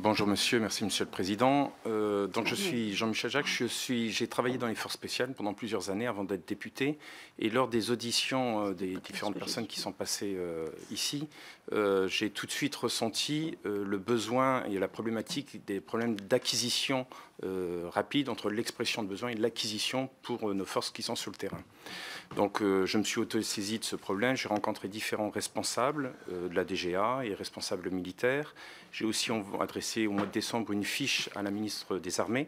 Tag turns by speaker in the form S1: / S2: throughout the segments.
S1: Bonjour monsieur, merci monsieur le président. Donc je suis Jean-Michel Jacques, j'ai travaillé dans les forces spéciales pendant plusieurs années avant d'être député, et lors des auditions des différentes personnes qui sont passées ici, j'ai tout de suite ressenti le besoin et la problématique des problèmes d'acquisition rapide entre l'expression de besoin et l'acquisition pour nos forces qui sont sur le terrain. Donc je me suis auto-saisi de ce problème, j'ai rencontré différents responsables de la DGA et responsables militaires. J'ai aussi adressé au mois de décembre une fiche à la ministre des Armées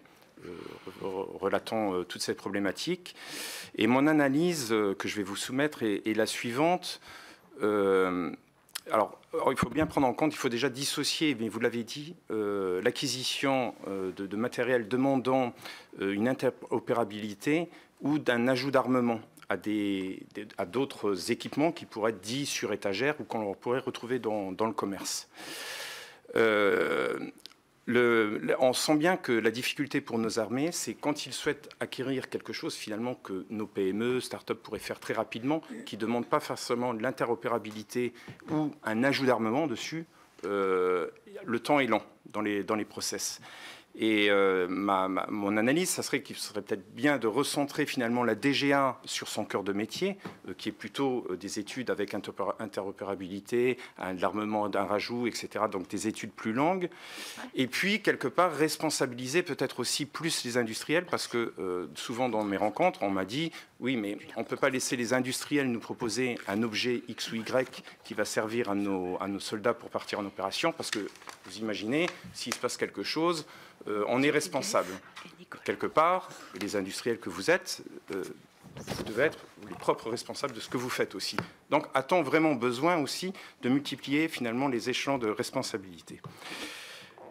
S1: relatant toute cette problématique. Et mon analyse que je vais vous soumettre est la suivante. Alors, il faut bien prendre en compte, il faut déjà dissocier, mais vous l'avez dit, l'acquisition de matériel demandant une interopérabilité ou d'un ajout d'armement à d'autres équipements qui pourraient être dits sur étagère ou qu'on pourrait retrouver dans le commerce. On sent bien que la difficulté pour nos armées, c'est quand ils souhaitent acquérir quelque chose finalement que nos PME, start-up pourraient faire très rapidement, qui ne demandent pas forcément de l'interopérabilité ou un ajout d'armement dessus, le temps est lent dans les process. Et mon analyse, ça serait qu'il serait peut-être bien de recentrer finalement la DGA sur son cœur de métier, qui est plutôt des études avec interopérabilité, de l'armement, d'un rajout, etc. Donc des études plus longues. Et puis, quelque part, responsabiliser peut-être aussi plus les industriels, parce que souvent dans mes rencontres, on m'a dit, oui, mais on ne peut pas laisser les industriels nous proposer un objet X ou Y qui va servir à nos soldats pour partir en opération, parce que, vous imaginez, s'il se passe quelque chose, on est responsable. Quelque part, les industriels que vous êtes, vous devez être les propres responsables de ce que vous faites aussi. Donc, a-t-on vraiment besoin aussi de multiplier finalement les échelons de responsabilité ?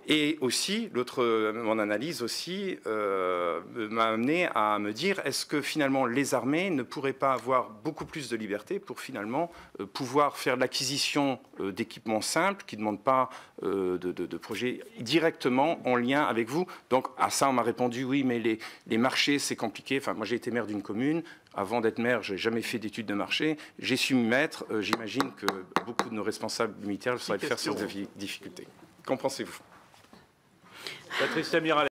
S1: Et aussi, mon analyse aussi m'a amené à me dire, est-ce que finalement les armées ne pourraient pas avoir beaucoup plus de liberté pour finalement pouvoir faire l'acquisition d'équipements simples qui ne demandent pas de projets directement en lien avec vous? Donc à ça on m'a répondu, oui mais les marchés c'est compliqué. Enfin moi j'ai été maire d'une commune, avant d'être maire je n'ai jamais fait d'études de marché, j'ai su m'y mettre, j'imagine que beaucoup de nos responsables militaires sauraient le faire sans difficulté. Qu'en pensez-vous?
S2: Patrice Amiral.